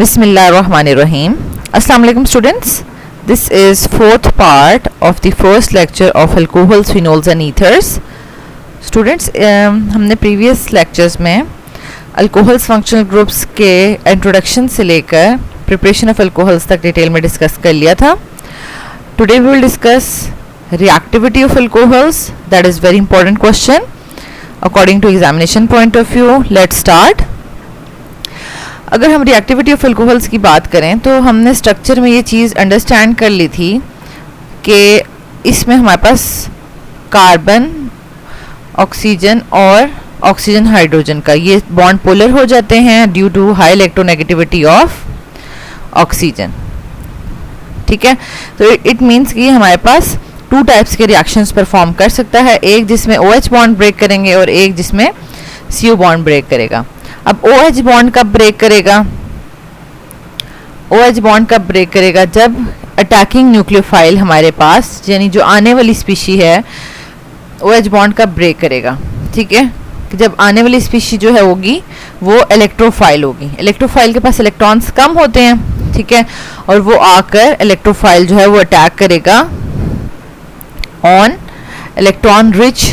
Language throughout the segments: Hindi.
Bismillahirrahmanirrahim. Assalamu alaikum students. This is fourth part of the first lecture of alcohols, phenols and ethers. Students, हमने previous lectures में alcohols functional groups के introduction से लेकर preparation of alcohols तक detail में discuss कर लिया था. Today we will discuss reactivity of alcohols. That is very important question according to examination point of view. Let's start. अगर हम रिएक्टिविटी ऑफ अल्कोहल्स की बात करें तो हमने स्ट्रक्चर में ये चीज़ अंडरस्टैंड कर ली थी कि इसमें हमारे पास कार्बन, ऑक्सीजन और ऑक्सीजन हाइड्रोजन का ये बॉन्ड पोलर हो जाते हैं due to high electronegativity of oxygen. ठीक है, तो इट मीन्स कि हमारे पास टू टाइप्स के रिएक्शंस परफॉर्म कर सकता है, एक जिसमें OH बॉन्ड ब्रेक करेंगे और एक जिसमें CO बॉन्ड ब्रेक करेगा. अब OH बॉन्ड कब ब्रेक करेगा? OH बॉन्ड कब ब्रेक करेगा? जब अटैकिंग न्यूक्लियोफाइल हमारे पास यानी जो आने वाली स्पीशी है OH बॉन्ड कब ब्रेक करेगा. ठीक है, कि जब आने वाली स्पीशी जो है होगी वो इलेक्ट्रोफाइल होगी. इलेक्ट्रोफाइल के पास इलेक्ट्रॉन्स कम होते हैं. ठीक है, और वो आकर इलेक्ट्रोफाइल जो है वो अटैक करेगा ऑन इलेक्ट्रॉन रिच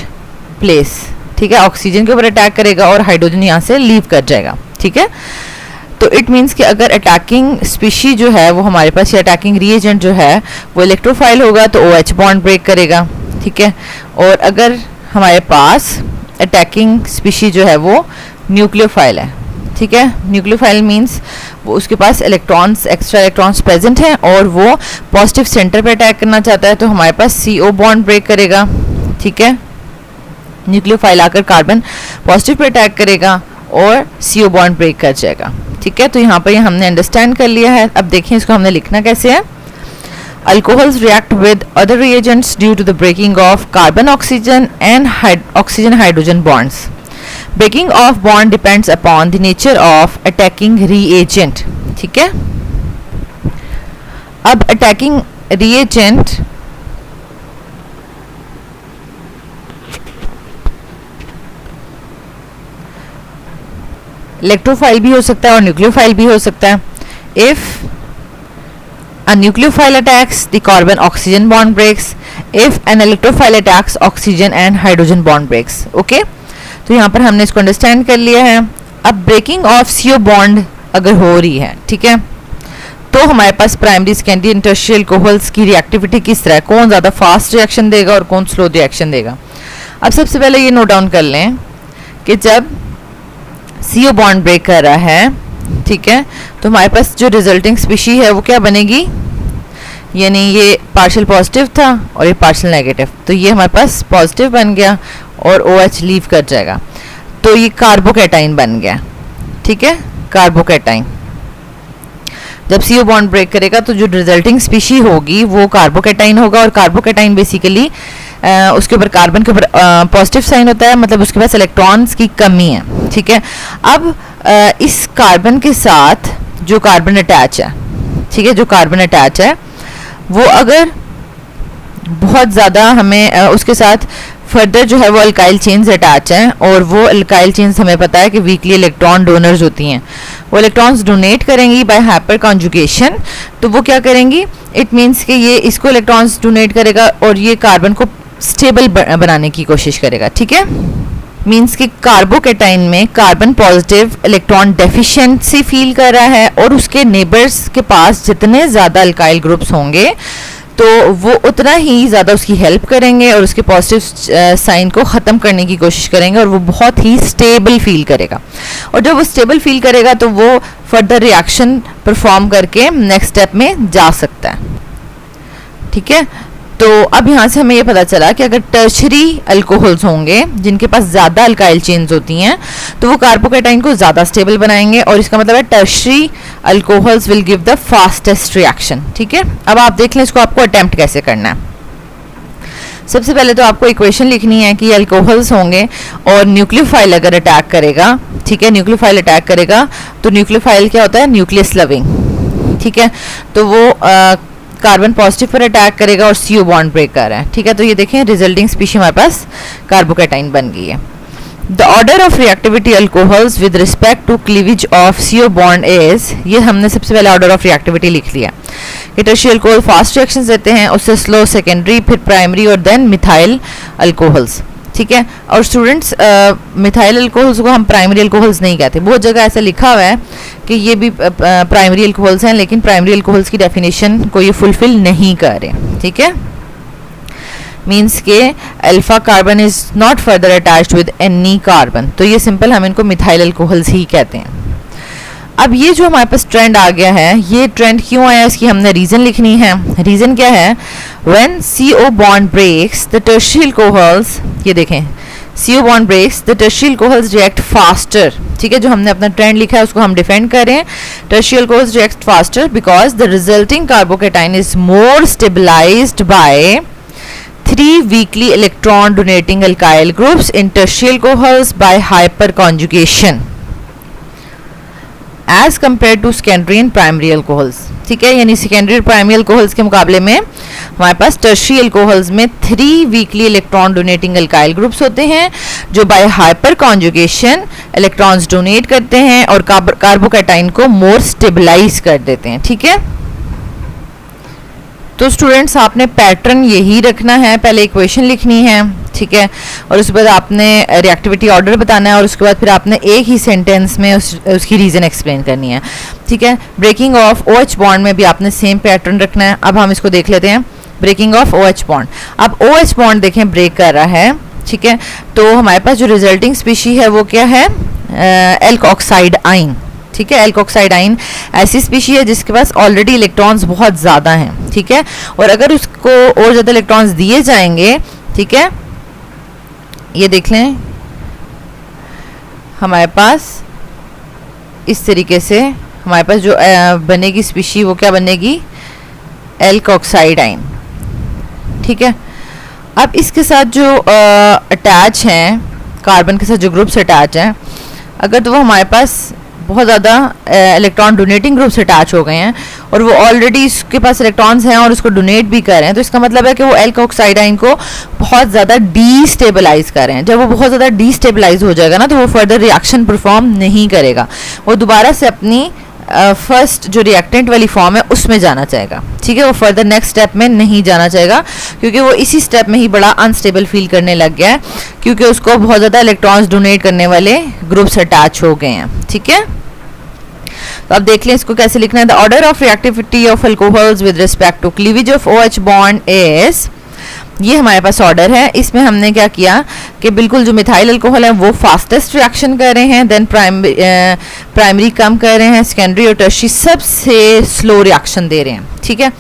प्लेस. ठीक है, ऑक्सीजन के ऊपर अटैक करेगा और हाइड्रोजन यहाँ से लीव कर जाएगा. ठीक है, तो इट मीन्स कि अगर अटैकिंग स्पीशी जो है वो हमारे पास या अटैकिंग रिएजेंट जो है वो इलेक्ट्रोफाइल होगा तो OH बॉन्ड ब्रेक करेगा. ठीक है, और अगर हमारे पास अटैकिंग स्पीशी जो है वो न्यूक्लियोफाइल है. ठीक है, न्यूक्लियोफाइल मीन्स वो उसके पास इलेक्ट्रॉन्स, एक्स्ट्रा इलेक्ट्रॉन्स प्रेजेंट हैं और वो पॉजिटिव सेंटर पे अटैक करना चाहता है तो हमारे पास CO बॉन्ड ब्रेक करेगा. ठीक है, न्यूक्लियोफाइल आकर कार्बन पॉजिटिव पे अटैक करेगा और CO बॉन्ड ब्रेक कर जाएगा. ठीक है, तो यहाँ पर हमने अंडरस्टैंड कर लिया है. अब देखें इसको हमने लिखना कैसे है. Alcohols react with other reagents due to the breaking of carbon oxygen and oxygen hydrogen bonds. Breaking of bond depends upon the nature of attacking reagent. ठीक है, अब अटैकिंग रिएजेंट इलेक्ट्रोफाइल भी हो सकता है और न्यूक्लियोफाइल भी हो सकता है. If a nucleophile attacks the carbon oxygen bond breaks, if an electrophile attacks oxygen and hydrogen bond breaks. okay, तो यहाँ पर हमने इसको अंडरस्टैंड कर लिया है. अब ब्रेकिंग ऑफ CO बॉन्ड अगर हो रही है, ठीक है, तो हमारे पास primary, secondary and tertiary alcohols की रिएक्टिविटी किस तरह, कौन ज़्यादा फास्ट रिएक्शन देगा और कौन स्लो रिएक्शन देगा. अब सबसे पहले ये नोट डाउन कर लें कि जब CO बॉन्ड ब्रेक कर रहा है, ठीक है, तो हमारे पास जो रिजल्टिंग स्पीशी है वो क्या बनेगी, यानी ये पार्शियल पॉजिटिव था और ये पार्शियल नेगेटिव, तो ये हमारे पास पॉजिटिव बन गया और OH लीव कर जाएगा तो ये कार्बोकैटाइन बन गया. ठीक है, कार्बोकैटाइन जब CO बॉन्ड ब्रेक करेगा तो जो रिजल्टिंग स्पीशी होगी वो कार्बोकैटाइन होगा और कार्बोकैटाइन बेसिकली उसके ऊपर कार्बन के ऊपर पॉजिटिव साइन होता है, मतलब उसके पास इलेक्ट्रॉन्स की कमी है. ठीक है, अब इस कार्बन के साथ जो कार्बन अटैच है, ठीक है, जो कार्बन अटैच है वो अगर बहुत ज़्यादा हमें उसके साथ फर्दर जो है वो अल्काइल चेन्स अटैच हैं और वो अल्काइल चेन्स हमें पता है कि वीकली इलेक्ट्रॉन डोनर्स होती हैं, वो इलेक्ट्रॉन्स डोनेट करेंगी बाय हाइपर कॉन्जुगेशन. तो वो क्या करेंगी, इट मीन्स कि ये इसको इलेक्ट्रॉन्स डोनेट करेगा और ये कार्बन को स्टेबल बनाने की कोशिश करेगा. ठीक है, मीन्स कि कार्बोकैटाइन में carbon positive electron deficiency feel कर रहा है और उसके नेबर्स के पास जितने ज़्यादा अल्काइल ग्रुप्स होंगे तो वो उतना ही ज़्यादा उसकी हेल्प करेंगे और उसके पॉजिटिव साइन को ख़त्म करने की कोशिश करेंगे और वो बहुत ही स्टेबल फील करेगा. और जब वो स्टेबल फील करेगा तो वो फर्दर रिएक्शन परफॉर्म करके नेक्स्ट स्टेप में जा सकता है. ठीक है, तो अब यहाँ से हमें ये पता चला कि अगर टर्शरी अल्कोहल्स होंगे जिनके पास ज़्यादा अल्काइल चेन्स होती हैं तो वो कार्बोकैटाइन को ज़्यादा स्टेबल बनाएंगे और इसका मतलब है tertiary alcohols will give the fastest reaction. ठीक है, अब आप देख लें इसको आपको अटेम्प्ट कैसे करना है. सबसे पहले तो आपको इक्वेशन लिखनी है कि अल्कोहल्स होंगे और न्यूक्लियोफाइल अगर अटैक करेगा, ठीक है, न्यूक्लियोफाइल अटैक करेगा तो न्यूक्लियोफाइल क्या होता है, न्यूक्लियस लविंग. ठीक है, तो वो कार्बन पॉजिटिव पर अटैक करेगा और CO बॉन्ड ब्रेक कर रहा है. ठीक है, तो ये देखें रिजल्टिंग स्पीशी हमारे पास कार्बोकैटाइन बन गई है. The order of reactivity alcohols with respect to cleavage of CO bond is, ये हमने सबसे पहले ऑर्डर ऑफ रिएक्टिविटी लिख लिया कि टर्शियरी अल्कोहल फास्ट रिएक्शंस देते हैं, उससे स्लो सेकेंडरी, फिर प्राइमरी और देन मिथाइल अल्कोहल्स, ठीक है। और स्टूडेंट्स मिथाइल अल्कोहल्स को हम प्राइमरी अल्कोहल्स नहीं कहते, बहुत जगह ऐसा लिखा हुआ है कि ये भी प्राइमरी अल्कोहल्स हैं, लेकिन प्राइमरी अल्कोहल्स की डेफिनेशन को ये फुलफिल नहीं कर रहे, ठीक है। मीन्स के alpha carbon is not further attached with any carbon, तो ये सिंपल हम इनको मिथाइल अल्कोहल्स ही कहते हैं। अब ये जो हमारे पास ट्रेंड आ गया है, ये ट्रेंड क्यों आया, इसकी हमने रीज़न लिखनी है। रीज़न क्या है, when CO bond breaks the tertiary alcohols, ये देखें CO bond breaks the tertiary alcohols react faster, ठीक है। जो हमने अपना ट्रेंड लिखा है उसको हम डिफेंड कर रहे हैं। Tertiary alcohols react faster because the resulting carbocation is more stabilised by 3 weakly electron donating alkyl groups in tertiary alcohols by hyperconjugation as compared to secondary and primary alcohols, ठीक है। यानी सेकेंडरी और प्राइमरी अल्कोहल्स के मुकाबले में हमारे पास टर्शियरी अल्कोहल्स में 3 weakly electron donating alkyl groups होते हैं जो by hyperconjugation electrons donate करते हैं और कार्बोकैटाइन को मोर स्टेबलाइज कर देते हैं, ठीक है। तो स्टूडेंट्स आपने पैटर्न यही रखना है, पहले इक्वेशन लिखनी है, ठीक है, और उसके बाद आपने रिएक्टिविटी ऑर्डर बताना है और उसके बाद फिर आपने एक ही सेंटेंस में उसकी रीज़न एक्सप्लेन करनी है, ठीक है। ब्रेकिंग ऑफ OH बॉन्ड में भी आपने सेम पैटर्न रखना है। अब हम इसको देख लेते हैं, ब्रेकिंग ऑफ OH बॉन्ड। अब OH बॉन्ड देखें ब्रेक कर रहा है, ठीक है, तो हमारे पास जो रिजल्टिंग स्पीशी है वो क्या है, एल्कोक्साइड आइन, ठीक है। एल्कोक्साइड आइन ऐसी स्पीशी है जिसके पास ऑलरेडी इलेक्ट्रॉन्स बहुत ज़्यादा हैं, ठीक है, और अगर उसको और ज़्यादा इलेक्ट्रॉन्स दिए जाएंगे, ठीक है, ये देख लें हमारे पास इस तरीके से हमारे पास जो बनेगी स्पीशी वो क्या बनेगी, एल्कोक्साइड आइन, ठीक है। अब इसके साथ जो अटैच हैं, कार्बन के साथ जो ग्रुप्स अटैच हैं, अगर तो वो हमारे पास बहुत ज़्यादा इलेक्ट्रॉन डोनेटिंग ग्रुप से अटैच हो गए हैं और वो ऑलरेडी इसके पास इलेक्ट्रॉन्स हैं और उसको डोनेट भी कर रहे हैं, तो इसका मतलब है कि वो एल्कोक्साइड आइन को बहुत ज़्यादा डीस्टेबलाइज कर रहे हैं। जब वो बहुत ज़्यादा डीस्टेबलाइज हो जाएगा ना, तो वो फर्दर रिएक्शन परफॉर्म नहीं करेगा, वो दोबारा से अपनी फर्स्ट जो रिएक्टेंट वाली फॉर्म है उसमें जाना चाहेगा, ठीक है। वो फर्दर नेक्स्ट स्टेप में नहीं जाना चाहेगा क्योंकि वो इसी स्टेप में ही बड़ा अनस्टेबल फील करने लग गया है क्योंकि उसको बहुत ज़्यादा इलेक्ट्रॉन्स डोनेट करने वाले ग्रुप्स अटैच हो गए हैं, ठीक है। तो अब देख लें इसको कैसे लिखना है। The order of reactivity of alcohols with respect to cleavage of OH bond is, ये हमारे पास ऑर्डर है। इसमें हमने क्या किया कि बिल्कुल जो मिथाइल अल्कोहल है वो फास्टेस्ट रिएक्शन कर रहे हैं, देन प्राइमरी कम कर रहे हैं, सेकेंडरी और टर्शियरी सबसे स्लो रिएक्शन दे रहे हैं, ठीक है।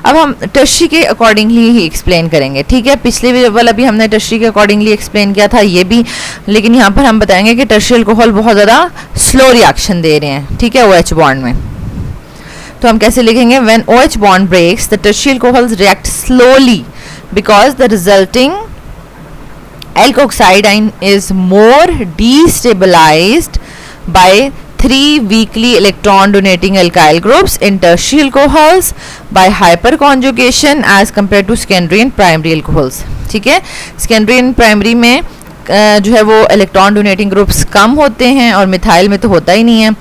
अब हम टर्शियरी के अकॉर्डिंगली ही एक्सप्लेन करेंगे, ठीक है। पिछले वाला भी हमने टर्शियरी के अकॉर्डिंगली एक्सप्लेन किया था, ये भी, लेकिन यहाँ पर हम बताएंगे कि टर्शियरी अल्कोहल बहुत ज़्यादा स्लो रिएक्शन दे रहे हैं, ठीक है, OH बॉन्ड में। तो हम कैसे लिखेंगे, when OH bond breaks the tertiary alcohols react slowly because the resulting alkoxide ion is more destabilized by 3 weakly electron donating alkyl groups in tertiary alcohols by hyperconjugation as compared to secondary and primary alcohols, ठीक है। secondary and primary में जो है वो इलेक्ट्रॉन डोनेटिंग ग्रुप्स कम होते हैं और मिथाइल में तो होता ही नहीं है,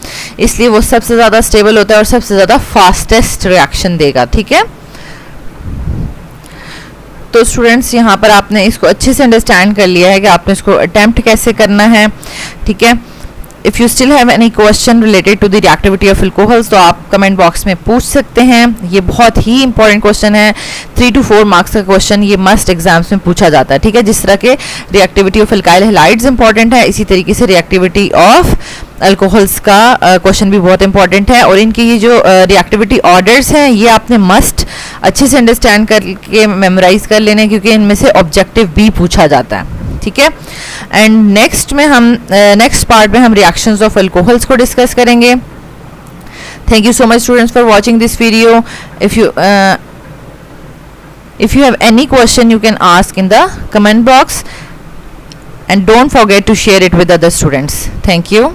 इसलिए वो सबसे ज़्यादा स्टेबल होता है और सबसे ज़्यादा फास्टेस्ट रिएक्शन देगा, ठीक है। तो स्टूडेंट्स यहाँ पर आपने इसको अच्छे से अंडरस्टैंड कर लिया है कि आपने इसको अटेम्प्ट कैसे करना है, ठीक है। If you still have any question related to the reactivity of alcohols तो आप कमेंट बॉक्स में पूछ सकते हैं। ये बहुत ही इंपॉर्टेंट क्वेश्चन है, 3 to 4 मार्क्स का क्वेश्चन ये मस्ट एग्जाम्स में पूछा जाता है, ठीक है। जिस तरह के reactivity of alkyl halides important है, इसी तरीके से रिएक्टिविटी ऑफ अल्कोहल्स का क्वेश्चन भी बहुत इंपॉर्टेंट है। और इनकी ये जो रिएक्टिविटी ऑर्डर्स हैं ये आपने मस्ट अच्छे से अंडरस्टैंड करके मेमोराइज कर लेने, क्योंकि इनमें से ऑब्जेक्टिव भी पूछा जाता है, ठीक है। एंड नेक्स्ट पार्ट में हम रिएक्शंस ऑफ अल्कोहल्स को डिस्कस करेंगे। Thank you so much students for watching this video. if you have any question you can ask in the comment box and don't forget to share it with other students. Thank you.